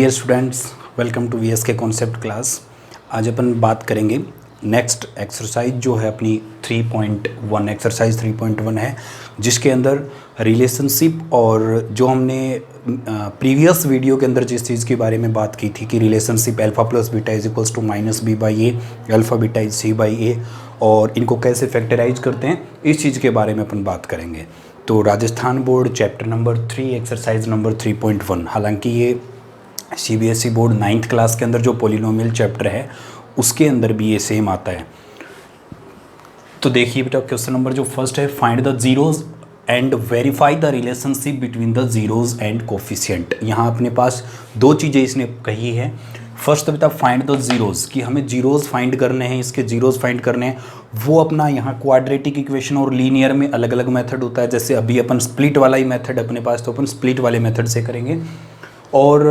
Dear students, welcome to VS के concept class. आज अपन बात करेंगे नेक्स्ट एक्सरसाइज जो है अपनी 3.1 एक्सरसाइज 3.1 है, जिसके अंदर रिलेशनशिप और जो हमने प्रीवियस वीडियो के अंदर जिस चीज़ के बारे में बात की थी कि relationship alpha plus beta is equals to minus B by A, alpha beta is C by A, और इनको कैसे फैक्टराइज करते हैं इस चीज़ के बारे में अपन बात करेंगे। तो Rajasthan board chapter number 3 exercise number 3.1, हालांकि ये सीबीएसई बोर्ड 9th क्लास के अंदर जो पॉलिनोमियल चैप्टर है उसके अंदर भी ये सेम आता है। तो देखिए बेटा, क्वेश्चन नंबर जो फर्स्ट है, find the zeros and verify the relationship between the zeros and coefficient. यहाँ अपने पास दो चीज़ें इसने कही है। फर्स्ट बेटा फाइंड द जीरोज, कि हमें जीरोज फाइंड करने हैं, इसके जीरोज फाइंड करने हैं। वो अपना यहाँ क्वाड्रेटिक इक्वेशन और लीनियर में अलग अलग मेथड होता है। जैसे अभी अपन स्प्लिट वाला ही मेथड अपने पास, तो अपन स्प्लिट वाले मेथड से करेंगे। और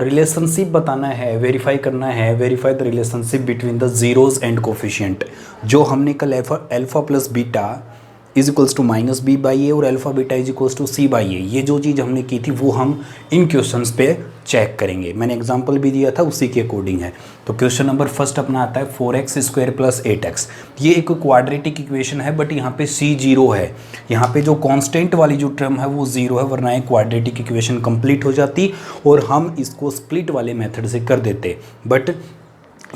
रिलेशनशिप बताना है, वेरीफाई करना है, verify the relationship between the zeros and coefficient. जो हमने कल alpha plus beta is equals to minus B by A और alpha beta is equals to C by A, ये जो चीज़ हमने की थी वो हम इन क्वेश्चंस पे चेक करेंगे। मैंने एग्जांपल भी दिया था, उसी के अकॉर्डिंग है। तो क्वेश्चन नंबर फर्स्ट अपना आता है 4x स्क्वायर प्लस 8x। ये एक क्वाड्रेटिक इक्वेशन है, बट यहाँ पे c 0 है। यहाँ पे जो कांस्टेंट वाली जो टर्म है वो 0 है, वरना ये क्वाड्रेटिक इक्वेशन कंप्लीट हो जाती और हम इसको स्प्लिट वाले मेथड से कर देते। बट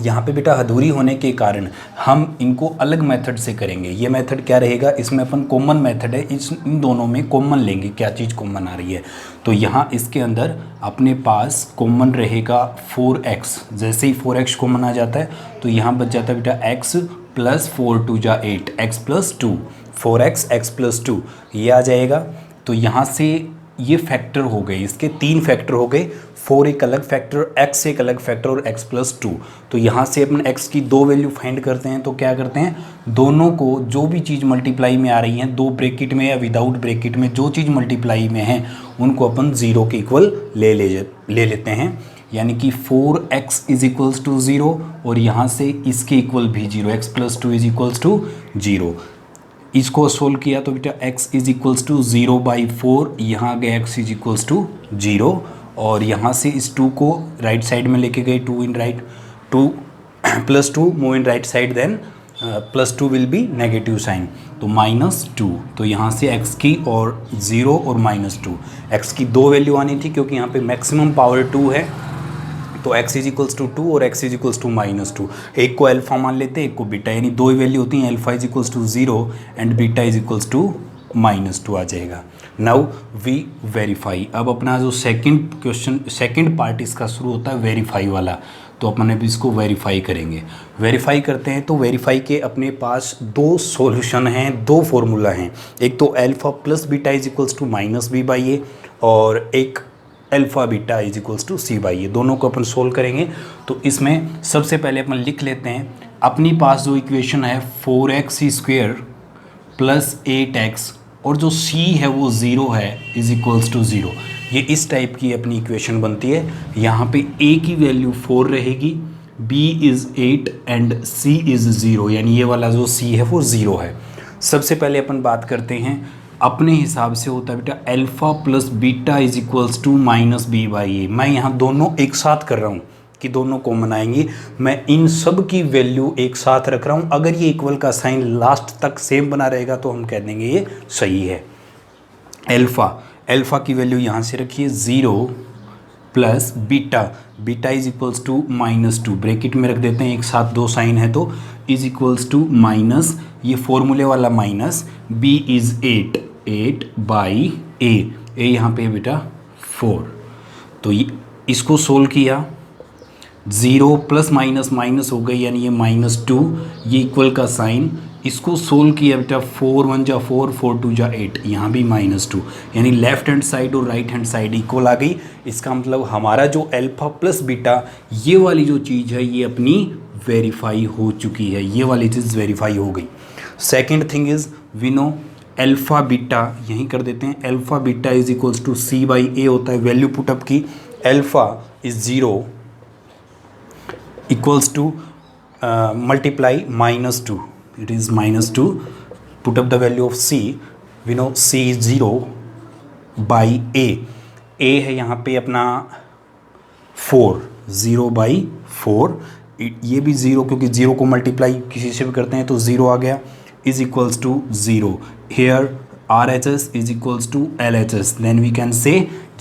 यहाँ पे बेटा अधूरी होने के कारण हम इनको अलग मेथड से करेंगे। ये मेथड क्या रहेगा, इसमें अपन कॉमन मेथड है, इन दोनों में कॉमन लेंगे। क्या चीज़ कॉमन आ रही है, तो यहाँ इसके अंदर अपने पास कॉमन रहेगा 4x। जैसे ही 4x कॉमन आ जाता है तो यहाँ बच जाता है बेटा x प्लस 4 2 जा 8, x plus 2, 4x x plus 2 ये आ जाएगा। तो यहाँ से ये फैक्टर हो गए, इसके 3 फैक्टर हो गए। 4 एक अलग फैक्टर, x एक अलग फैक्टर और x प्लस 2। तो यहाँ से अपन x की दो वैल्यू फाइंड करते हैं। तो क्या करते हैं, दोनों को जो भी चीज़ मल्टीप्लाई में आ रही हैं, दो ब्रैकेट में या विदाउट ब्रैकेट में जो चीज़ मल्टीप्लाई में है उनको अपन 0 के इक्वल ले लेते हैं। यानी कि 4x इज इक्वल्स टू 0 और यहाँ से इसके इक्वल भी 0, x plus 2 is equals to 0। इसको सोल्व किया तो बेटा x is equals to 0 by 4, यहाँ आ गया x इज इक्वल्स टू 0। और यहाँ से इस 2 को राइट साइड में लेके गए, 2 in right, 2 plus 2 move in right side, then plus 2 will be negative sign, तो माइनस 2। तो यहाँ से x की और 0 और माइनस 2, x की दो वैल्यू आनी थी क्योंकि यहाँ पे मैक्सिमम पावर 2 है। तो x इज इक्वल्स टू 2 और x is equals to minus 2। एक को अल्फ़ा मान लेते हैं, एक को बीटा, यानी दो ही वैल्यू होती हैं। Alpha is equals to 0 and beta is equals to minus 2 आ जाएगा। Now we verify. अब अपना जो सेकंड क्वेश्चन, सेकंड पार्ट इसका शुरू होता है वेरीफाई वाला, तो अपन अभी इसको वेरीफाई करेंगे। वेरीफाई करते हैं तो वेरीफाई के अपने पास दो सॉल्यूशन हैं, दो फॉर्मूला हैं। एक तो alpha plus beta is equals to minus B by A और एक alpha beta is equals to C by A. दोनों को अपन सोल्व करेंगे। तो इसमें सबसे पहले अपन लिख लेते हैं अपनी पास जो इक्वेशन है 4x स्क्वेयर प्लस 8x और जो c है वो 0 है, इज इक्वल्स टू 0। ये इस टाइप की अपनी इक्वेशन बनती है। यहाँ पे a की वैल्यू 4 रहेगी, b is 8 and c is 0, यानी ये वाला जो c है वो 0 है। सबसे पहले अपन बात करते हैं, अपने हिसाब से होता है बेटा alpha plus beta is equals to minus B by A. मैं यहाँ दोनों एक साथ कर रहा हूँ कि दोनों कॉमन आएंगी। मैं इन सब की वैल्यू एक साथ रख रहा हूँ। अगर ये इक्वल का साइन लास्ट तक सेम बना रहेगा तो हम कह देंगे ये सही है। अल्फ़ा की वैल्यू यहाँ से रखिए 0 plus beta is equals to minus 2, bracket में रख देते हैं, एक साथ दो साइन है तो इज इक्वल्स टू माइनस, ये फॉर्मूले वाला माइनस, b इज़ 8 बाई ए यहाँ पे बेटा 4। तो इसको सोल्व किया, 0 प्लस माइनस माइनस हो गई, यानी ये -2, ये इक्वल का साइन। इसको सोल्व किया बेटा, 4 1 जा 4, 4 2 जा 8, यहाँ भी -2, यानी लेफ्ट हैंड साइड और राइट हैंड साइड इक्वल आ गई। इसका मतलब हमारा जो अल्फ़ा प्लस बीटा ये वाली जो चीज़ है ये अपनी वेरीफाई हो चुकी है, ये वाली चीज़ वेरीफाई हो गई। Second thing is we know alpha beta, यहीं कर देते हैं, alpha beta is equals to C by A होता है। वैल्यू पुटअप की, alpha is 0 equals to multiply -2, it is -2, put up the value of c, we know c is 0 by a है यहाँ पे अपना 4, 0/4, ये भी 0 क्योंकि 0 को मल्टीप्लाई किसी से भी करते हैं तो 0 आ गया, is equals to 0। Here RHS is equals to LHS, then we can say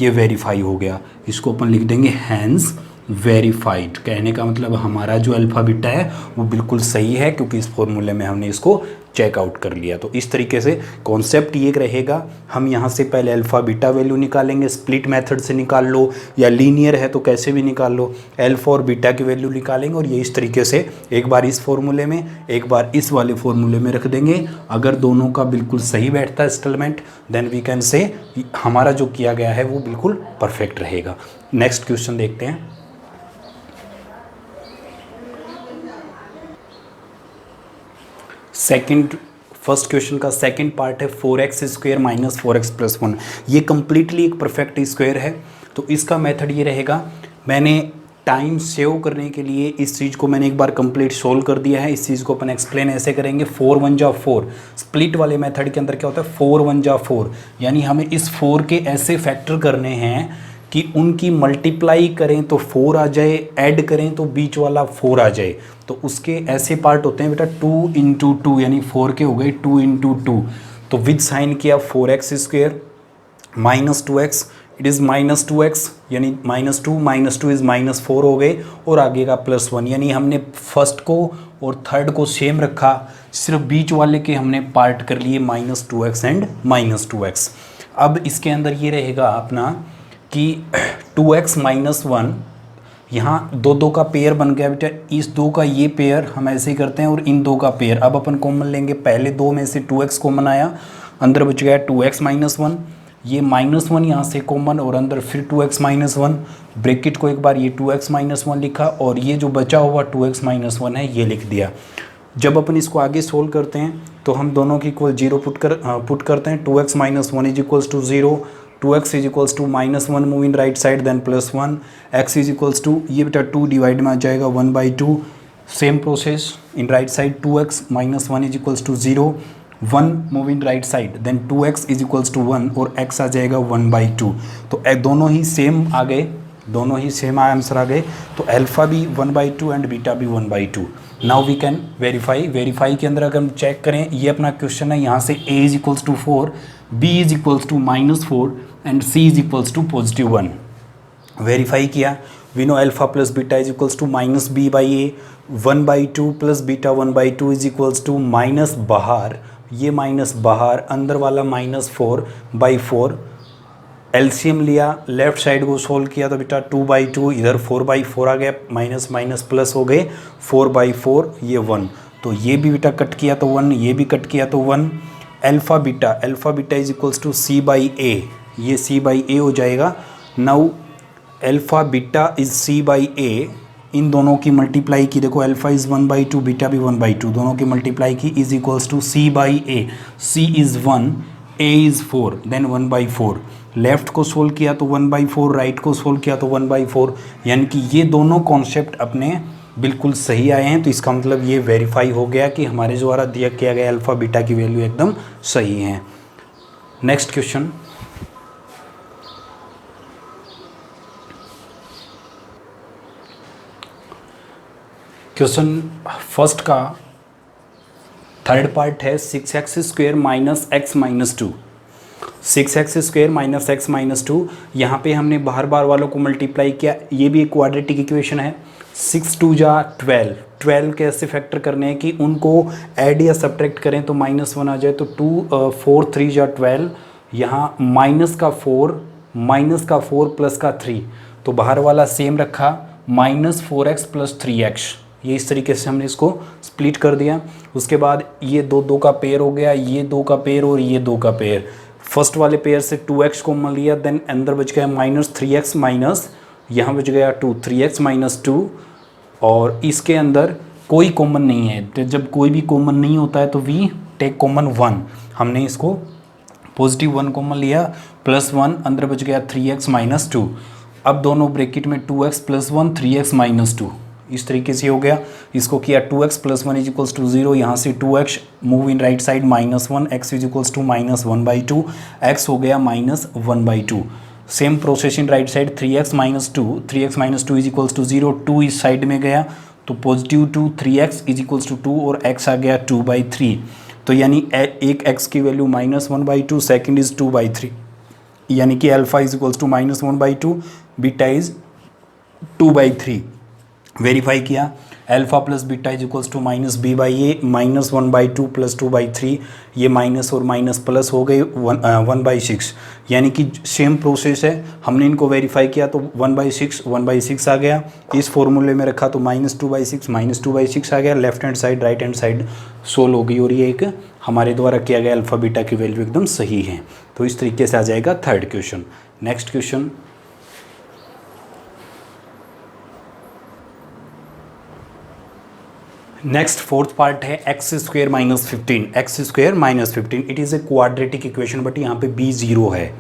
ये वेरीफाई हो गया। इसको अपन लिख देंगे हैंस वेरीफाइड। कहने का मतलब हमारा जो अल्फ़ा बीटा है वो बिल्कुल सही है क्योंकि इस फॉर्मूले में हमने इसको चेकआउट कर लिया। तो इस तरीके से कॉन्सेप्ट ये रहेगा, हम यहाँ से पहले अल्फ़ा बीटा वैल्यू निकालेंगे, स्प्लिट मेथड से निकाल लो या लीनियर है तो कैसे भी निकाल लो, अल्फ़ा और बीटा की वैल्यू निकालेंगे और ये इस तरीके से एक बार इस फॉर्मूले में एक बार इस वाले फॉर्मूले में रख देंगे। अगर दोनों का बिल्कुल सही बैठता है सेटलमेंट, देन वी कैन से हमारा जो किया गया है वो बिल्कुल परफेक्ट रहेगा। नेक्स्ट क्वेश्चन देखते हैं। फर्स्ट क्वेश्चन का सेकंड पार्ट है 4x² माइनस 4x प्लस 1। ये कंप्लीटली एक परफेक्ट स्क्वायर है। तो इसका मेथड ये रहेगा, मैंने टाइम सेव करने के लिए इस चीज़ को मैंने एक बार कंप्लीट सोल्व कर दिया है। इस चीज़ को अपन एक्सप्लेन ऐसे करेंगे, 4 1 जा 4। स्प्लिट वाले मेथड के अंदर क्या होता है, 4 1 जा 4, यानी हमें इस 4 के ऐसे फैक्टर करने हैं कि उनकी मल्टीप्लाई करें तो 4 आ जाए, ऐड करें तो बीच वाला 4 आ जाए। तो उसके ऐसे पार्ट होते हैं बेटा 2 इंटू 2, यानी 4 के हो गए 2 इंटू 2। तो विद साइन किया 4x² minus 2x, it is minus 2x, यानी -2 इज़ -4 हो गए, और आगे का +1, यानी हमने फर्स्ट को और थर्ड को सेम रखा, सिर्फ बीच वाले के हमने पार्ट कर लिए -2x एंड -2x। अब इसके अंदर ये रहेगा अपना कि 2x माइनस 1, यहाँ दो का पेयर बन गया बेटा, इस दो का ये पेयर हम ऐसे ही करते हैं और इन दो का पेयर। अब अपन कॉमन लेंगे, पहले दो में से 2x कॉमन आया, अंदर बच गया 2x माइनस 1, ये -1 यहाँ से कॉमन और अंदर फिर 2x माइनस 1, ब्रैकेट को एक बार ये 2x माइनस 1 लिखा और ये जो बचा हुआ 2x माइनस 1 है ये लिख दिया। जब अपन इसको आगे सोल्व करते हैं तो हम दोनों की इक्वल 0 पुट करते हैं। 2x minus 1 is equals to 0, 2x is equals to -1 move in right side then +1, x is equals to ये बेटा 2 डिवाइड में आ जाएगा 1/2, same process in right side, 2x minus 1 is equals to 0, 1 move in right side then 2x is equals to 1 और x आ जाएगा 1/2। तो दोनों ही same आ गए, दोनों ही सेम आंसर आ गए। तो अल्फ़ा भी 1/2 एंड बीटा भी 1/2। नाउ वी कैन वेरीफाई के अंदर अगर हम चेक करें, ये अपना क्वेश्चन है, यहाँ से a is equals to 4, b is equals to -4 and c is equals to +1। Verify किया, we know alpha plus beta is equals to -b/a, 1/2 plus beta 1/2 is equals to minus बाहर, ये minus बाहर, अंदर वाला -4/4। LCM लिया, left side को solve किया तो बेटा 2/2, इधर 4/4 आ गया, माइनस माइनस प्लस हो गए 4/4, ये 1। तो ये भी बेटा कट किया तो 1, ये भी कट किया तो 1। Alpha beta is equals to c/a, ये c/a हो जाएगा। Now alpha beta is c/a, इन दोनों की मल्टीप्लाई की, देखो अल्फ़ा इज़ 1/2, बीटा भी 1/2, दोनों की मल्टीप्लाई की is equals to c/a, c is 1, a is 4, then 1/4। Left को सोल्व किया तो 1/4, राइट को सोल्व किया तो 1/4, यानी कि ये दोनों कॉन्सेप्ट अपने बिल्कुल सही आए हैं। तो इसका मतलब ये वेरीफाई हो गया कि हमारे द्वारा दिया किया गया अल्फ़ा बीटा की वैल्यू एकदम सही है। नेक्स्ट क्वेश्चन, क्वेश्चन फर्स्ट का थर्ड पार्ट है 6x² minus x minus 2। 6x² minus x minus 2, यहाँ पे हमने बाहर बार वालों को मल्टीप्लाई किया, ये भी एक क्वाड्रेटिक इक्वेशन है। 6 2 जा 12, 12 कैसे फैक्टर करने हैं कि उनको ऐड या सब्ट्रैक्ट करें तो -1 आ जाए, तो 4 3 जा 12, यहाँ माइनस का 4 प्लस का 3, तो बाहर वाला सेम रखा, -4x प्लस 3x, ये इस तरीके से हमने इसको स्प्लिट कर दिया। उसके बाद ये दो का पेयर हो गया, ये 2 का पेयर और ये 2 का पेयर। फर्स्ट वाले पेयर से 2x कॉमन लिया, देन अंदर बच गया -3x माइनस, यहाँ बच गया 3x माइनस 2, और इसके अंदर कोई कॉमन नहीं है। तो जब कोई भी कॉमन नहीं होता है तो वी टेक कॉमन 1, हमने इसको पॉजिटिव 1 कॉमन लिया, +1, अंदर बच गया 3x माइनस 2। अब दोनों ब्रैकेट में 2x प्लस 1 3x माइनस 2, इस तरीके से हो गया। इसको किया 2x plus 1 is equals to 0, यहाँ से 2x move in right side -1, x is equals to -1/2, x हो गया -1/2। Same process in right side, 3x minus two is equals to 0, 2 इस साइड में गया तो positive 2, 3x is equals to 2 और x आ गया 2/3। तो यानी एक x की वैल्यू -1/2, सेकेंड इज 2/3, यानी कि alpha is equals to -1/2, beta is 2/3। Verify किया, alpha plus beta is equals to -b/a, -1/2 plus 2/3, ये माइनस और माइनस प्लस हो गए 1/6, यानी कि सेम प्रोसेस है। हमने इनको वेरीफाई किया तो 1/6 आ गया, इस फॉर्मूले में रखा तो -2/6 आ गया, left hand side right hand side solve हो गई और ये एक हमारे द्वारा किया गया अल्फा बीटा की वैल्यू एकदम सही है। तो इस तरीके से आ जाएगा third question. Next question, next fourth part है x² minus 15, it is a quadratic equation but यहाँ पे b 0 है,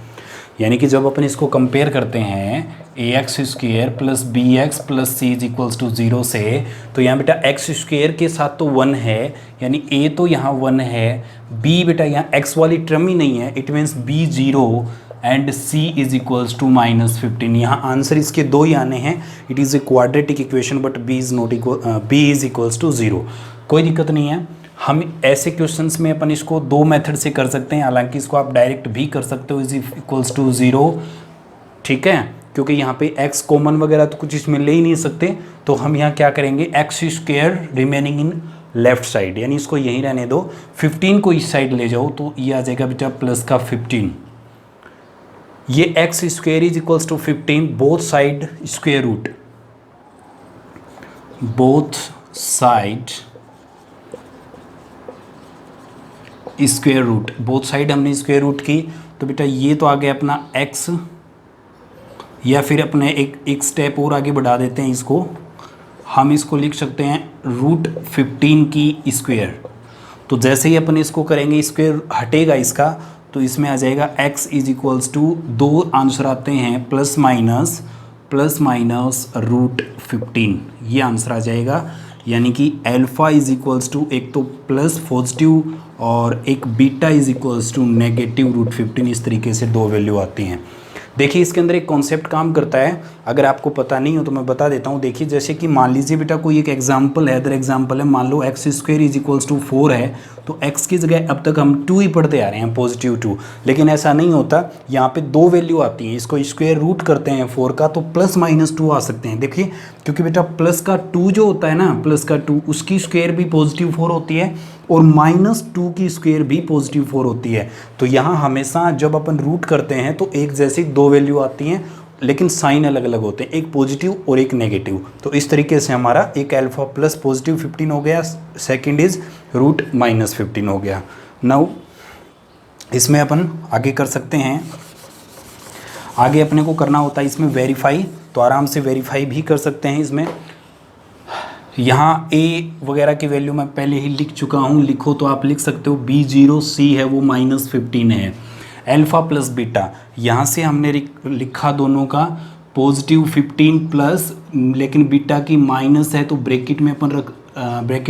यानी कि जब अपन इसको कंपेयर करते हैं ax² plus bx plus c is equals to 0 से, तो यहाँ बेटा x² के साथ तो 1 है, यानी a तो यहाँ 1 है, b बेटा यहाँ x वाली टर्म ही नहीं है, it means b 0 and c is equals to -15। यहाँ आंसर इसके दो ही आने हैं, it is a quadratic equation but b is equals to 0। कोई दिक्कत नहीं है, हम ऐसे क्वेश्चंस में अपन इसको दो मेथड से कर सकते हैं, हालांकि इसको आप डायरेक्ट भी कर सकते हो, इज इक्वल्स टू 0, ठीक है, क्योंकि यहाँ पे x कॉमन वगैरह तो कुछ इसमें ले ही नहीं सकते, तो हम यहाँ क्या करेंगे, x² remaining in left side, यानी इसको यहीं रहने दो, 15 को इस साइड ले जाओ तो ये आ जाएगा बेटा प्लस का 15, ये x² is equals to 15, both side square root, both side square root, both side हमने स्क्वेयर रूट की, तो बेटा ये तो आ गया अपना x, या फिर अपने एक स्टेप और आगे बढ़ा देते हैं इसको, हम इसको लिख सकते हैं √15 की स्क्वेयर। तो जैसे ही अपन इसको करेंगे स्क्वेयर हटेगा इसका, तो इसमें आ जाएगा x इज इक्वल्स टू, दो आंसर आते हैं प्लस माइनस √15, ये आंसर आ जाएगा, यानी कि अल्फा इज इक्वल्स टू एक तो प्लस पॉजिटिव और एक beta is equals to negative √15, इस तरीके से दो वैल्यू आती हैं। देखिए इसके अंदर एक कॉन्सेप्ट काम करता है, अगर आपको पता नहीं हो तो मैं बता देता हूँ। देखिए जैसे कि मान लीजिए बेटा कोई एक एग्जांपल है, अदर एग्जांपल है, मान लो x² इज इक्वल्स टू 4 है, तो x की जगह अब तक हम 2 ही पढ़ते आ रहे हैं, पॉजिटिव 2, लेकिन ऐसा नहीं होता, यहाँ पे दो वैल्यू आती हैं, इसको स्क्वायर रूट करते हैं 4 का, तो +-2 आ सकते हैं। देखिए क्योंकि बेटा प्लस का 2 जो होता है ना, प्लस का 2 उसकी स्क्वायर भी पॉजिटिव 4 होती है और -2 की स्क्वायर भी पॉजिटिव 4 होती है, तो यहाँ हमेशा जब अपन रूट करते हैं तो एक जैसी दो वैल्यू आती हैं, लेकिन साइन अलग अलग होते हैं, एक पॉजिटिव और एक नेगेटिव। तो इस तरीके से हमारा एक अल्फा प्लस पॉजिटिव 15 हो गया, सेकंड इज √-15 हो गया। नाउ इसमें अपन आगे कर सकते हैं, आगे अपने को करना होता है इसमें वेरीफाई, तो आराम से वेरीफाई भी कर सकते हैं इसमें। यहाँ a वगैरह की वैल्यू मैं पहले ही लिख चुका हूँ, लिखो तो आप लिख सकते हो, b0 c है वो -15 है, अल्फा प्लस बीटा, यहाँ से हमने लिखा दोनों का पॉजिटिव 15 प्लस, लेकिन बीटा की माइनस है तो ब्रैकेट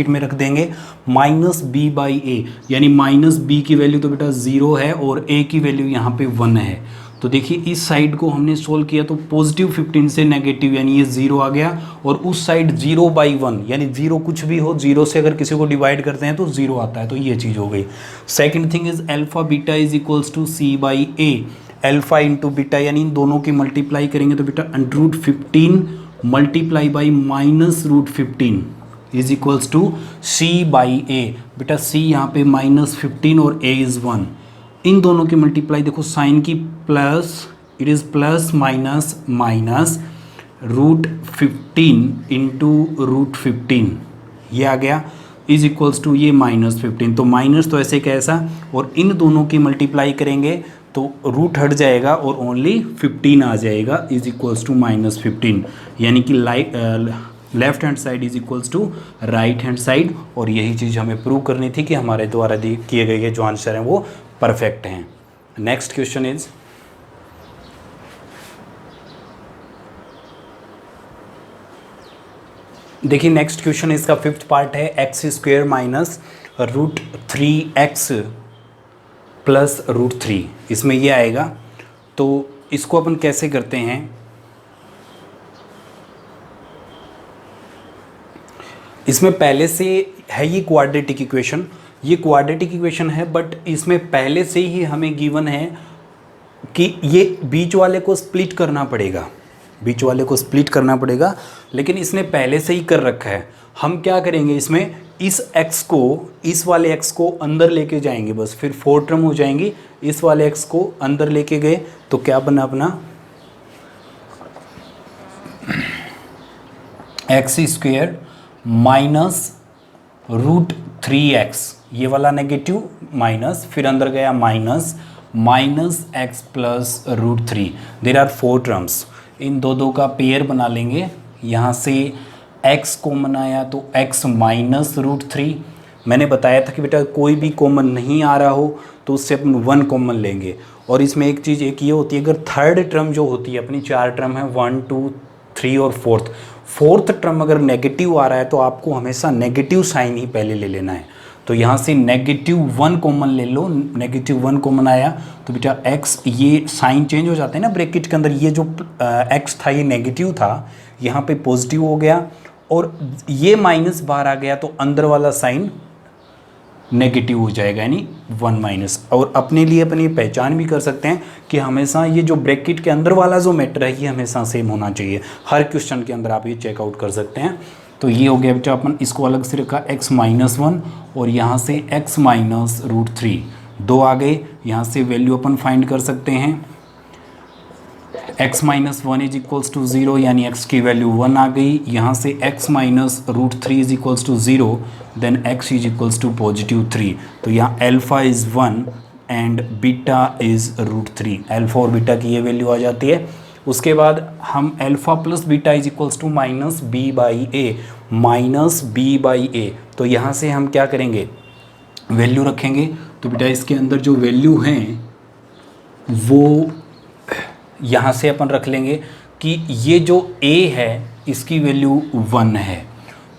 में रख देंगे -b/a, यानी -b की वैल्यू तो बेटा 0 है और a की वैल्यू यहाँ पे 1 है। तो देखिए इस साइड को हमने सोल्व किया तो पॉजिटिव 15 से नेगेटिव, यानी ये 0 आ गया, और उस साइड 0/1, यानी 0 कुछ भी हो, 0 से अगर किसी को डिवाइड करते हैं तो 0 आता है, तो ये चीज़ हो गई। Second thing is alpha beta is equals to c/a, alpha into beta, यानी इन दोनों की मल्टीप्लाई करेंगे तो बेटा √15 multiply by -√15 is equals to c/a, बेटा c यहाँ पे -15 और a इज़ 1, इन दोनों की मल्टीप्लाई देखो, साइन की plus, it is plus minus √15 into √15, ये आ गया, इज इक्वल्स टू ये -15, तो माइनस तो ऐसे कैसा, और इन दोनों की मल्टीप्लाई करेंगे तो रूट हट जाएगा और ओनली 15 आ जाएगा, इज इक्वल्स टू -15, यानी कि left hand side is equals to right hand side, और यही चीज़ हमें प्रूव करनी थी कि हमारे द्वारा किए गए जो आंसर हैं वो परफेक्ट हैं। नेक्स्ट क्वेश्चन इज, देखिए नेक्स्ट क्वेश्चन इसका फिफ्थ पार्ट है, x² माइनस √3x प्लस √3, इसमें ये आएगा, तो इसको अपन कैसे करते हैं, इसमें पहले से है ये क्वाड्रेटिक इक्वेशन, ये क्वाड्रेटिक इक्वेशन है, बट इसमें पहले से ही हमें गिवन है कि ये बीच वाले को स्प्लिट करना पड़ेगा, बीच वाले को स्प्लिट करना पड़ेगा, लेकिन इसने पहले से ही कर रखा है। हम क्या करेंगे, इसमें इस x को, इस वाले x को अंदर लेके जाएंगे, बस फिर 4 टर्म हो जाएंगी। इस वाले x को अंदर लेके गए तो क्या बना अपना x² माइनस √3x, ये वाला नेगेटिव माइनस, फिर अंदर गया minus x plus √3। There are 4 terms, इन दो का पेयर बना लेंगे। यहाँ से x कॉमन आया तो x माइनस √3। मैंने बताया था कि बेटा कोई भी कॉमन नहीं आ रहा हो तो उससे अपन 1 कॉमन लेंगे। और इसमें एक चीज़ एक ये होती है, अगर थर्ड टर्म जो होती है, अपनी 4 टर्म है 1 2 3 और फोर्थ टर्म अगर नेगेटिव आ रहा है तो आपको हमेशा नेगेटिव साइन ही पहले ले लेना है। तो यहाँ से -1 कॉमन ले लो, -1 कॉमन आया तो बेटा x, ये साइन चेंज हो जाते हैं ना ब्रैकेट के अंदर, ये जो x था ये नेगेटिव था, यहाँ पे पॉजिटिव हो गया, और ये माइनस बाहर आ गया तो अंदर वाला साइन नेगेटिव हो जाएगा, यानी 1-। और अपने लिए अपन ये पहचान भी कर सकते हैं कि हमेशा ये जो ब्रैकेट के अंदर वाला जो मैटर है ये हमेशा सेम होना चाहिए। हर क्वेश्चन के अंदर आप ये चेकआउट कर सकते हैं। तो ये हो गया बेटा, अपन इसको अलग से रखा x-1 और यहाँ से x माइनस √3, 2 आ गए। यहाँ से वैल्यू अपन फाइंड कर सकते हैं, x-1 इज इक्वल्स टू 0, यानी x की वैल्यू 1 आ गई। यहाँ से x minus √3 is equals to 0, then x is equals to +3। तो यहाँ alpha is 1 and beta is √3, alpha और बीटा की ये वैल्यू आ जाती है। उसके बाद हम alpha plus beta is equals to -b/a, तो यहाँ से हम क्या करेंगे, वैल्यू रखेंगे। तो बेटा इसके अंदर जो वैल्यू हैं वो यहाँ से अपन रख लेंगे कि ये जो a है इसकी वैल्यू 1 है,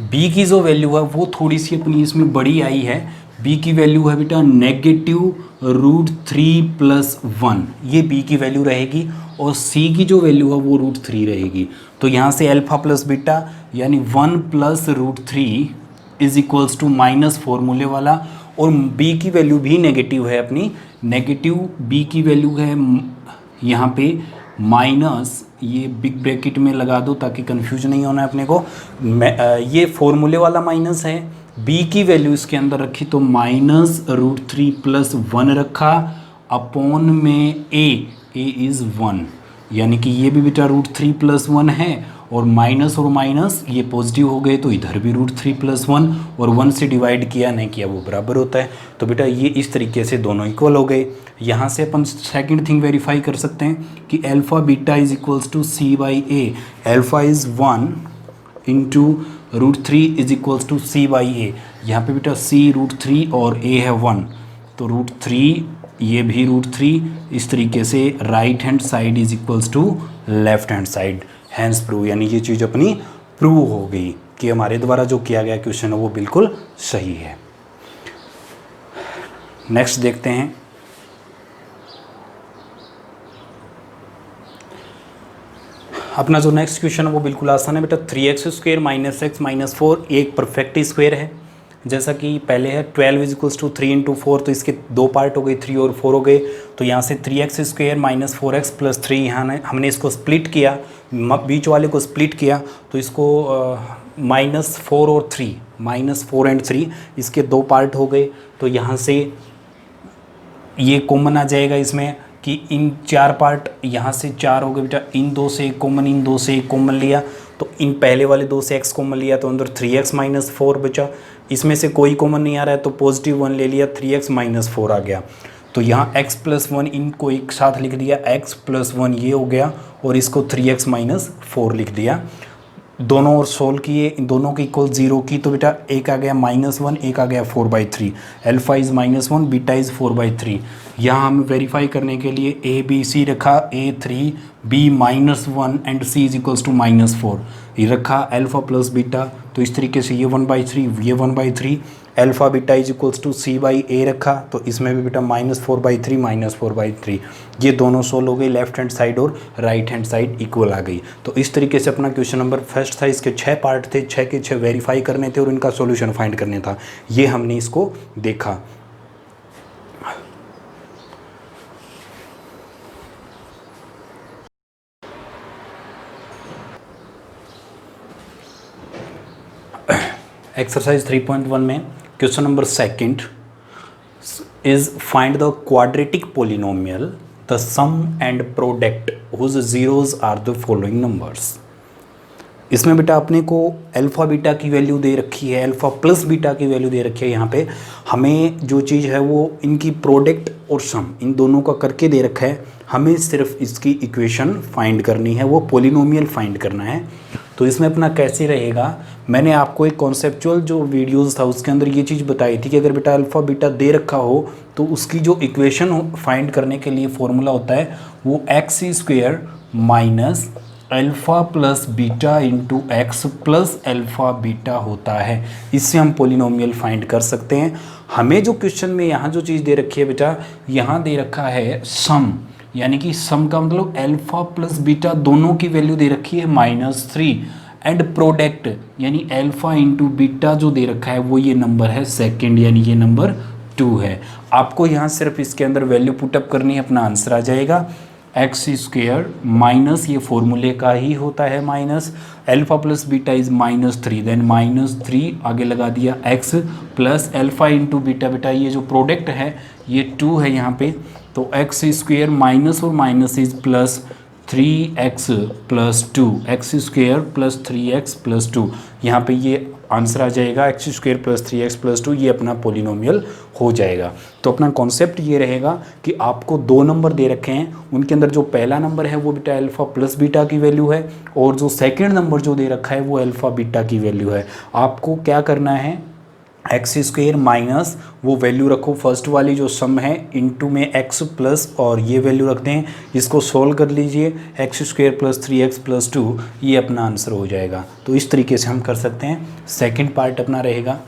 b की जो वैल्यू है वो थोड़ी सी अपनी इसमें बड़ी आई है, b की वैल्यू है बेटा -√3 + 1, ये b की वैल्यू रहेगी, और c की जो वैल्यू है वो √3 रहेगी। तो यहाँ से अल्फ़ा प्लस बीटा यानी 1 + √3 इज इक्वल्स टू -4 फॉर्मूले वाला, और b की वैल्यू भी नेगेटिव है अपनी, नेगेटिव b की वैल्यू है यहाँ पे माइनस, ये बिग ब्रैकेट में लगा दो ताकि कंफ्यूज नहीं होना है अपने को। ये फॉर्मूले वाला माइनस है, b की वैल्यू इसके अंदर रखी तो -√3 + 1 रखा, अपॉन में a इज़ 1, यानी कि ये भी बेटा √3 + 1 है, और माइनस और माइनस ये पॉजिटिव हो गए तो इधर भी √3 + 1, और 1 से डिवाइड किया नहीं किया वो बराबर होता है। तो बेटा ये इस तरीके से दोनों इक्वल हो गए। यहाँ से अपन सेकंड थिंग वेरीफाई कर सकते हैं कि alpha beta is equals to c/a, alpha is 1 × √3 is equals to c/a। यहाँ पे बेटा c √3 और a है 1, तो √3 ये भी √3, इस तरीके से right hand side is equals to left hand side, hence prove, यानी ये चीज़ अपनी प्रूव हो गई कि हमारे द्वारा जो किया गया क्वेश्चन है वो बिल्कुल सही है। नेक्स्ट देखते हैं, अपना जो नेक्स्ट क्वेश्चन है वो बिल्कुल आसान है बेटा। 3x² - x - 4 एक परफेक्ट स्क्वायर है, जैसा कि पहले है 12 इज इक्वल्स टू 3 × 4, तो इसके 2 पार्ट हो गए, 3 और 4 हो गए। तो यहाँ से 3x² - 4x + 3, यहाँ हमने इसको स्प्लिट किया, बीच वाले को स्प्लिट किया, तो इसको -4 और 3, -4 एंड 3 इसके 2 पार्ट हो गए। तो यहाँ से ये कॉमन आ जाएगा इसमें कि इन 4 पार्ट यहाँ से 4 हो गए बेटा, इन 2 से एक कॉमन, इन 2 से एक कॉमन लिया, तो इन पहले वाले 2 से x कॉमन लिया तो अंदर 3x - 4 बचा। इसमें से कोई कॉमन नहीं आ रहा है तो +1 ले लिया, 3x - 4 आ गया। तो यहाँ x + 1 इनको एक साथ लिख दिया, x + 1 ये हो गया, और इसको 3x - 4 लिख दिया। दोनों और सोल्व किए, इन दोनों के इक्वल 0 की, तो बेटा एक आ गया -1, एक आ गया 4/3, अल्फ़ा इज़ -1, बीटा इज़ 4/3। यहाँ हम वेरीफाई करने के लिए a b c रखा, a 3 b -1 and c is equals to -4। ये रखा अल्फा प्लस बीटा, तो इस तरीके से ये 1/3 ये 1/3, alpha beta is equals to C/A रखा, तो इसमें भी बेटा -4/3 -4/3, ये दोनों सोल्व हो गई, लेफ्ट हैंड साइड और राइट हैंड साइड इक्वल आ गई। तो इस तरीके से अपना क्वेश्चन नंबर फर्स्ट था, इसके 6 पार्ट थे, 6 के 6 वेरीफाई करने थे और इनका सॉल्यूशन फाइंड करने था, ये हमने इसको देखा। एक्सरसाइज 3.1 में question number second is find the quadratic polynomial the sum and product whose zeros are the following numbers. इसमें बेटा अपने को अल्फा बीटा की वैल्यू दे रखी है, अल्फा प्लस बीटा की वैल्यू दे रखी है। यहाँ पे हमें जो चीज़ है वो इनकी प्रोडक्ट और सम इन दोनों का करके दे रखा है, हमें सिर्फ इसकी इक्वेशन फाइंड करनी है, वो पोलिनोमियल फाइंड करना है। तो इसमें अपना कैसे रहेगा, मैंने आपको एक कॉन्सेप्चुअल जो वीडियोस था उसके अंदर ये चीज़ बताई थी कि अगर बेटा अल्फ़ा बीटा दे रखा हो तो उसकी जो इक्वेशन फाइंड करने के लिए फॉर्मूला होता है वो x² minus alpha plus beta into x plus alpha beta होता है। इससे हम पोलिनोमियल फाइंड कर सकते हैं। हमें जो क्वेश्चन में यहाँ जो चीज़ दे रखी है बेटा, यहाँ दे रखा है सम, यानी कि सम का मतलब अल्फ़ा प्लस बीटा दोनों की वैल्यू दे रखी है -3 एंड प्रोडक्ट यानी अल्फ़ा इंटू बीटा जो दे रखा है वो ये नंबर है सेकंड, यानी ये नंबर 2 है। आपको यहाँ सिर्फ इसके अंदर वैल्यू पुटअप करनी है, अपना आंसर आ जाएगा x² माइनस ये फॉर्मूले का ही होता है minus alpha plus beta is -3, then -3 आगे लगा दिया x plus alpha into beta, बेटा ये जो प्रोडक्ट है ये 2 है यहाँ पे, तो x² माइनस और minus is plus 3x plus 2, x² plus 3x plus 2, यहाँ पे ये आंसर आ जाएगा x² प्लस 3x प्लस 2, ये अपना पोलिनोमियल हो जाएगा। तो अपना कॉन्सेप्ट ये रहेगा कि आपको 2 नंबर दे रखे हैं, उनके अंदर जो पहला नंबर है वो बेटा अल्फ़ा प्लस बीटा की वैल्यू है और जो सेकंड नंबर जो दे रखा है वो अल्फ़ा बीटा की वैल्यू है। आपको क्या करना है, x² माइनस वो वैल्यू रखो फर्स्ट वाली जो सम है इनटू में x प्लस और ये वैल्यू रख दें, इसको सोल्व कर लीजिए x² प्लस 3x प्लस 2, ये अपना आंसर हो जाएगा। तो इस तरीके से हम कर सकते हैं। सेकंड पार्ट अपना रहेगा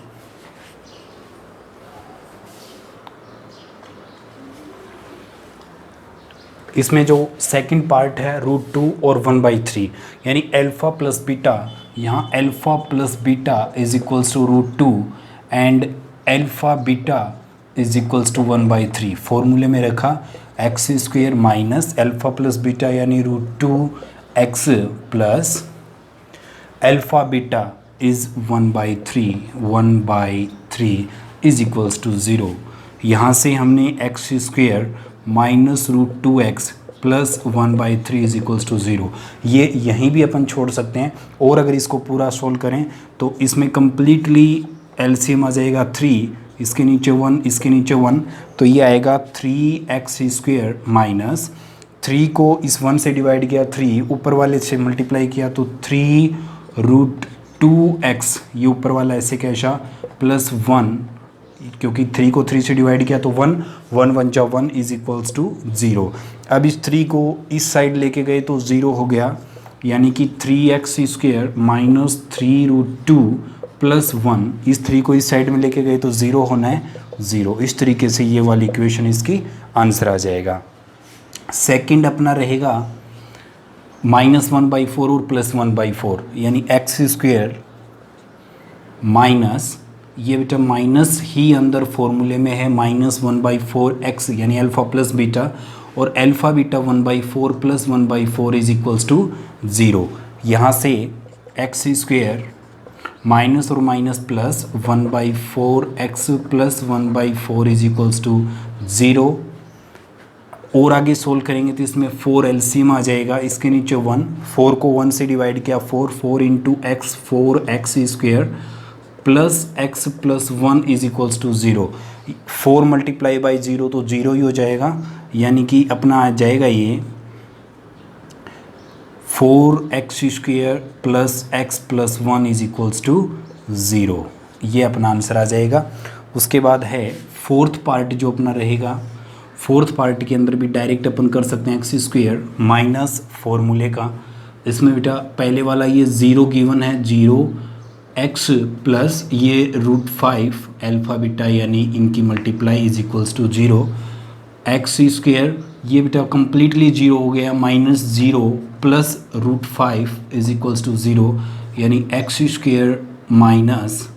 इसमें जो सेकंड पार्ट है √2 और 1/3 यानी अल्फ़ा प्लस बीटा, यहाँ alpha plus beta is equals to √2 and alpha beta is equals to 1/3। फॉर्मूले में रखा x² minus alpha plus beta यानी √2x plus alpha beta is 1/3 is equals to 0। यहाँ से हमने x² minus √2x plus 1/3 is equals to 0, ये यहीं भी अपन छोड़ सकते हैं। और अगर इसको पूरा सोल्व करें तो इसमें कम्प्लीटली एलसीएम आ जाएगा 3, इसके नीचे 1 इसके नीचे 1, तो ये आएगा 3x² माइनस 3 को इस 1 से डिवाइड किया, 3 ऊपर वाले से मल्टीप्लाई किया तो 3√2x, ये ऊपर वाला ऐसे कैसा प्लस 1, क्योंकि 3 को 3 से डिवाइड किया तो 1 1 1 जा 1 इज इक्वल्स टू 0। अब इस 3 को इस साइड लेके गए तो 0 हो गया, यानी कि 3x² माइनस 3√2 प्लस 1, इस 3 को इस साइड में लेके गए तो 0 होना है 0। इस तरीके से ये वाली इक्वेशन इसकी आंसर आ जाएगा। सेकंड अपना रहेगा -1/4 और प्लस 1/4 यानी x² माइनस, ये बेटा माइनस ही अंदर फॉर्मूले में है -1/4x यानी अल्फ़ा प्लस बीटा, और alpha beta 1/4 plus 1/4 is equals to 0। यहाँ से x² माइनस और minus plus 1/4x plus 1/4 is equals to 0। और आगे सोल्व करेंगे तो इसमें 4 एलसीएम आ जाएगा, इसके नीचे 1, 4 को 1 से डिवाइड किया 4 into x 4x² plus x plus 1 is equals to 0। 4 multiply by 0 तो 0 ही हो जाएगा, यानी कि अपना आ जाएगा ये 4x² plus x plus 1 is equals to 0, ये अपना आंसर आ जाएगा। उसके बाद है फोर्थ पार्ट जो अपना रहेगा फोर्थ पार्ट के अंदर भी डायरेक्ट अपन कर सकते हैं एक्स स्क्वेयर माइनस फॉर्मूले का। इसमें बेटा पहले वाला ये 0 गिवन है, 0 एक्स प्लस ये √5 अल्फा बीटा यानी इनकी multiply is equals to 0 x square, ये बेटा कम्प्लीटली 0 हो गया, -0 प्लस √5 इज इक्वल्स टू 0 यानी एक्स स्क्वेयर माइनस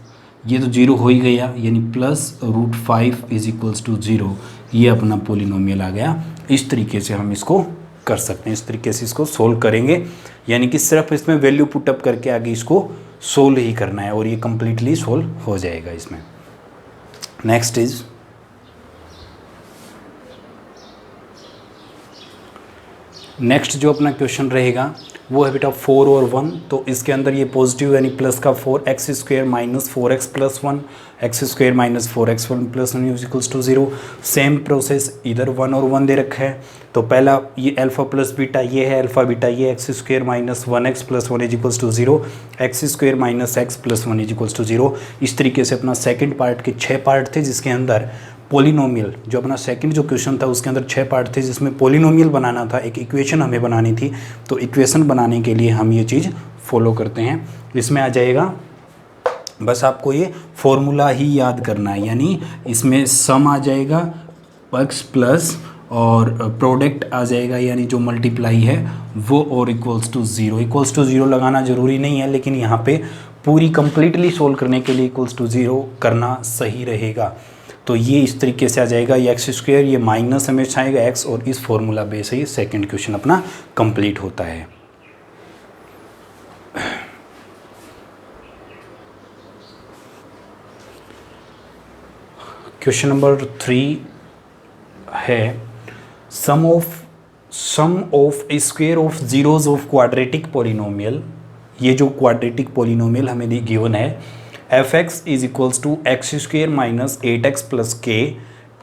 ये तो 0 हो ही गया यानी प्लस √5 इज इक्वल्स टू 0। ये अपना पोलिनोमियल आ गया। इस तरीके से हम इसको कर सकते हैं, इस तरीके से इसको सोल्व करेंगे, यानी कि सिर्फ इसमें वैल्यू पुटअप करके आगे इसको सोल्व ही करना है और ये कम्प्लीटली सोल्व हो जाएगा इसमें। नेक्स्ट इज नेक्स्ट जो अपना क्वेश्चन रहेगा वो है बेटा 4 और 1। तो इसके अंदर ये पॉजिटिव यानी प्लस का 4 x square minus 4x plus 1 x square minus 4x1 plus 1 is equals to 0। Same process, इधर 1 और 1 दे रखा है। तो पहला ये अल्फा प्लस बीटा ये है, अल्फा बीटा ये x square minus 1x plus 1 is equals to 0, x square minus x plus 1 is equals to 0। इस तरीके से अपना सेकेंड पार्ट के 6 पार्ट थे, जिसके अंदर पोलिनोमियल जो अपना सेकंड जो क्वेश्चन था उसके अंदर 6 पार्ट थे, जिसमें पोलिनोमियल बनाना था, एक इक्वेशन हमें बनानी थी। तो इक्वेशन बनाने के लिए हम ये चीज़ फॉलो करते हैं। इसमें आ जाएगा, बस आपको ये फॉर्मूला ही याद करना है, यानी इसमें सम आ जाएगा x प्लस और प्रोडक्ट आ जाएगा यानी जो मल्टीप्लाई है वो और इक्वल्स टू 0। इक्वल्स टू 0 लगाना ज़रूरी नहीं है, लेकिन यहाँ पे पूरी कंप्लीटली सोल्व करने के लिए इक्वल्स टू 0 करना सही रहेगा। तो ये इस तरीके से आ जाएगा, ये एक्स स्क्वेयर ये माइनस हमेशा आएगा x, और इस फॉर्मूला बेस से ये सेकेंड क्वेश्चन अपना कंप्लीट होता है। क्वेश्चन नंबर 3 है sum of square of zeros of quadratic polynomial. ये जो क्वाड्रेटिक पोलिनोमियल हमें गिवन है f(x) is equals to X square minus 8x plus K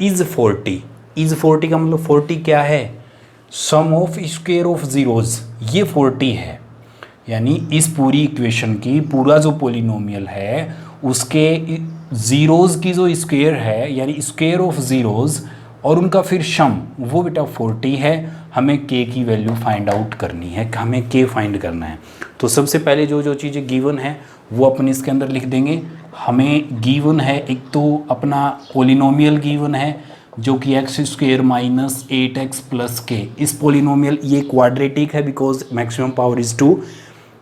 is 40। Is 40 का मतलब 40 क्या है, sum of square of zeros, ये 40 है। यानी इस पूरी इक्वेशन की पूरा जो पोलिनोमियल है उसके जीरोज की जो स्क्वेयर है यानी स्क्वेयर ऑफ जीरोज और उनका फिर सम वो बेटा 40 है। हमें k की वैल्यू फाइंड आउट करनी है, हमें k फाइंड करना है। तो सबसे पहले जो चीज़ें गिवन है वो अपन इसके अंदर लिख देंगे। हमें गिवन है एक तो अपना पोलिनोमियल गिवन है जो कि x square minus 8x plus के। इस पोलिनोमियल ये क्वाड्रेटिक है बिकॉज मैक्सिमम पावर इज़ 2।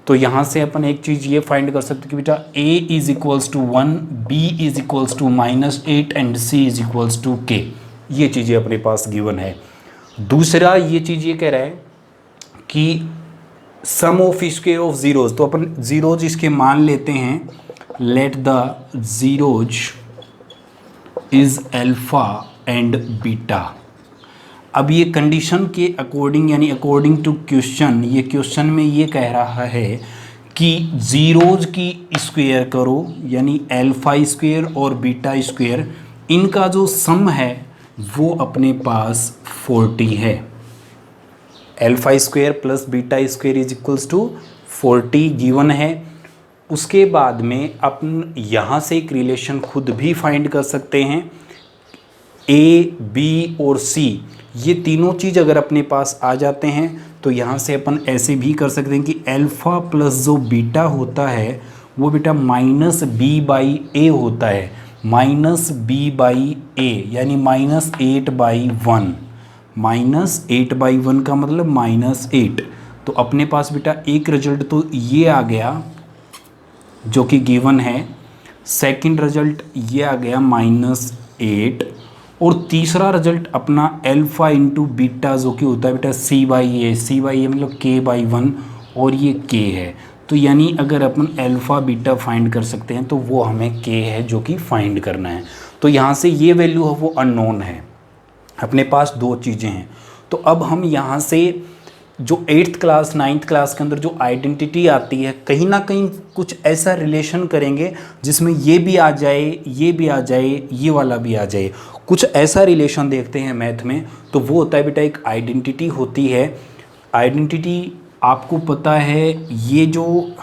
तो यहाँ से अपन एक चीज़ ये फाइंड कर सकते कि बेटा a is equals to 1, b is equals to -8 and c is equals to k। ये चीज़ें अपने पास गिवन है। दूसरा ये चीज़ ये कह रहा है कि सम ऑफ स्क्वेयर ऑफ जीरोज, तो अपन जीरोज इसके मान लेते हैं, let the zeros is alpha and beta. अब ये कंडीशन के अकॉर्डिंग यानी अकॉर्डिंग टू क्वेश्चन, ये क्वेश्चन में ये कह रहा है कि जीरोज की स्क्वेयर करो यानी अल्फा स्क्वेयर और बीटा स्क्वेयर, इनका जो सम है वो अपने पास 40 है। Alpha square plus beta square is equals to 40 given है। उसके बाद में अपन यहाँ से एक रिलेशन खुद भी फाइंड कर सकते हैं, a, b और c, ये तीनों चीज़ अगर अपने पास आ जाते हैं तो यहाँ से अपन ऐसे भी कर सकते हैं कि अल्फ़ा प्लस जो बीटा होता है वो बेटा -b/a होता है, -b/a यानी -8/1, -8/1 का मतलब -8। तो अपने पास बेटा एक रिजल्ट तो ये आ गया जो कि गिवन है, सेकंड रिजल्ट ये आ गया -8, और तीसरा रिजल्ट अपना अल्फ़ा इंटू बीटा जो कि होता है बेटा c/a मतलब k/1 और ये k है। तो यानी अगर अपन अल्फ़ा बीटा फाइंड कर सकते हैं तो वो हमें k है जो कि फाइंड करना है। तो यहाँ से ये वैल्यू है वो अननोन है, अपने पास दो चीज़ें हैं। तो अब हम यहाँ से जो 8th क्लास 9th क्लास के अंदर जो आइडेंटिटी आती है, कहीं ना कहीं कुछ ऐसा रिलेशन करेंगे जिसमें ये भी आ जाए, ये भी आ जाए, ये वाला भी आ जाए, कुछ ऐसा रिलेशन देखते हैं मैथ में। तो वो होता है बेटा एक आइडेंटिटी होती है। आइडेंटिटी आपको पता है, ये जो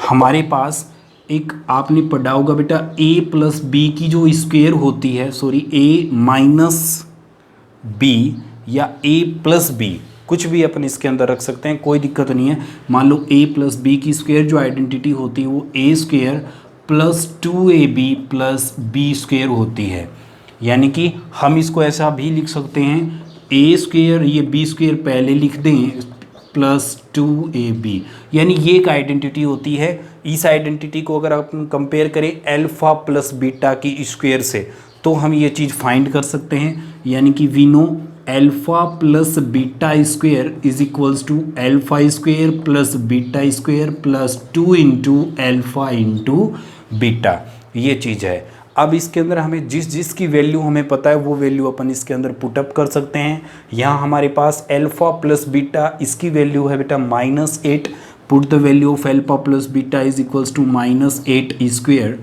हमारे पास एक आपने पढ़ा होगा बेटा a प्लस बी की जो स्क्वायर होती है, सॉरी a माइनस बी या ए प्लस बी, कुछ भी अपन इसके अंदर रख सकते हैं, कोई दिक्कत नहीं है। मान लो ए प्लस बी की स्क्वायर जो आइडेंटिटी होती है वो A square plus 2ab plus B square होती है। यानी कि हम इसको ऐसा भी लिख सकते हैं, ए स्क्वायर ये बी स्क्वायर पहले लिख दें प्लस 2ab, यानी ये एक आइडेंटिटी होती है। इस आइडेंटिटी को अगर अपन कंपेयर करें अल्फा प्लस बीटा की स्क्वायर से तो हम ये चीज़ फाइंड कर सकते हैं। यानी कि we know alpha plus beta square is equals to alpha square plus beta square plus 2 into alpha into beta, ये चीज़ है। अब इसके अंदर हमें जिस की वैल्यू हमें पता है वो वैल्यू अपन इसके अंदर पुटअप कर सकते हैं। यहाँ हमारे पास अल्फा प्लस बीटा, इसकी वैल्यू है बेटा -8, put the value of alpha plus beta is equals to -8 square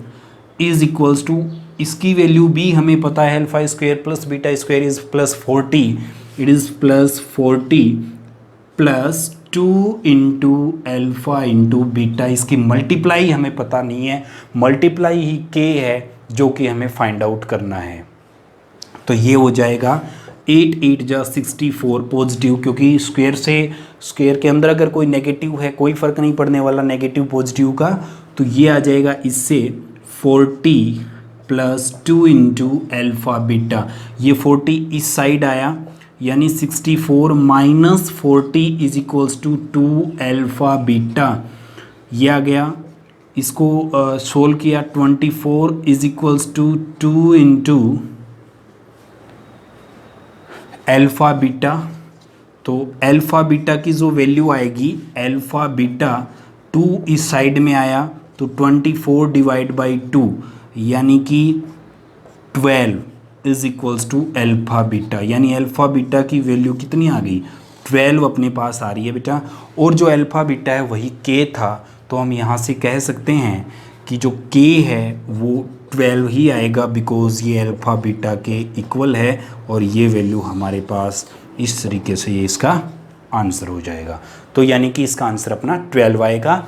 is equals to, इसकी वैल्यू भी हमें पता है, alpha square plus beta square is +40, it is +40 plus 2 into alpha into beta, इसकी multiply हमें पता नहीं है, मल्टीप्लाई ही के है जो कि हमें फाइंड आउट करना है। तो ये हो जाएगा 8 8 जा 64 पॉजिटिव, क्योंकि स्क्वायर से स्क्वायर के अंदर अगर कोई नेगेटिव है कोई फ़र्क नहीं पड़ने वाला नेगेटिव पॉजिटिव का, तो ये आ जाएगा इससे 40 प्लस 2 इंटू अल्फा बीटा, ये 40 इस साइड आया यानी 64 minus 40 is equals to 2 alpha beta, ये आ गया। इसको सोल्व किया 24 is equals to 2 into alpha beta, तो अल्फा बीटा की जो वैल्यू आएगी अल्फा बीटा 2 इस साइड में आया तो 24 डिवाइड बाई 2 यानी कि 12 is equals to alpha beta, यानी अल्फा बीटा की वैल्यू कितनी आ गई 12 अपने पास आ रही है बेटा। और जो अल्फा बीटा है वही के था, तो हम यहाँ से कह सकते हैं कि जो के है वो 12 ही आएगा, बिकॉज़ ये अल्फ़ा बीटा के इक्वल है और ये वैल्यू हमारे पास इस तरीके से ये इसका आंसर हो जाएगा। तो यानी कि इसका आंसर अपना 12 आएगा।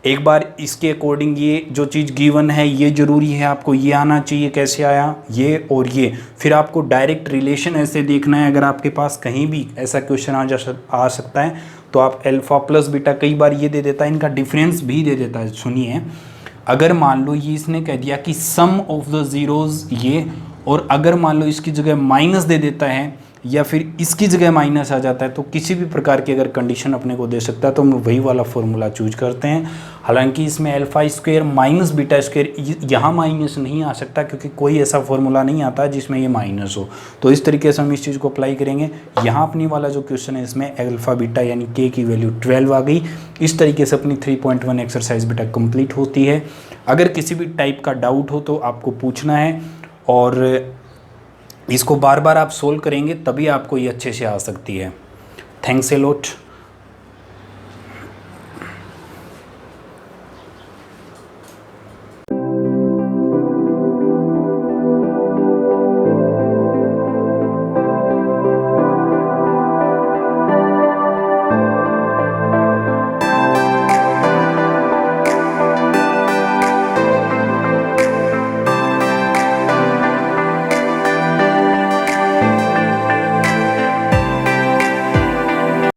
एक बार इसके अकॉर्डिंग ये जो चीज़ गिवन है ये ज़रूरी है, आपको ये आना चाहिए कैसे आया ये और ये, फिर आपको डायरेक्ट रिलेशन ऐसे देखना है। अगर आपके पास कहीं भी ऐसा क्वेश्चन आ सकता है तो आप अल्फ़ा प्लस बीटा, कई बार ये दे देता है, इनका डिफरेंस भी दे देता है। सुनिए, अगर मान लो ये इसने कह दिया कि सम ऑफ द ज़ीरोज़ ये, और अगर मान लो इसकी जगह माइनस दे देता है या फिर इसकी जगह माइनस आ जाता है, तो किसी भी प्रकार की अगर कंडीशन अपने को दे सकता है तो हम वही वाला फॉर्मूला चूज करते हैं। हालांकि इसमें alpha square minus beta square, यहाँ माइनस नहीं आ सकता क्योंकि कोई ऐसा फॉर्मूला नहीं आता जिसमें ये माइनस हो। तो इस तरीके से हम इस चीज़ को अप्लाई करेंगे। यहाँ अपनी वाला जो क्वेश्चन है इसमें अल्फ़ा बीटा यानी के की वैल्यू 12 आ गई। इस तरीके से अपनी 3.1 एक्सरसाइज बेटा कंप्लीट होती है। अगर किसी भी टाइप का डाउट हो तो आपको पूछना है और इसको बार बार आप सोल्व करेंगे तभी आपको ये अच्छे से आ सकती है। Thanks a lot.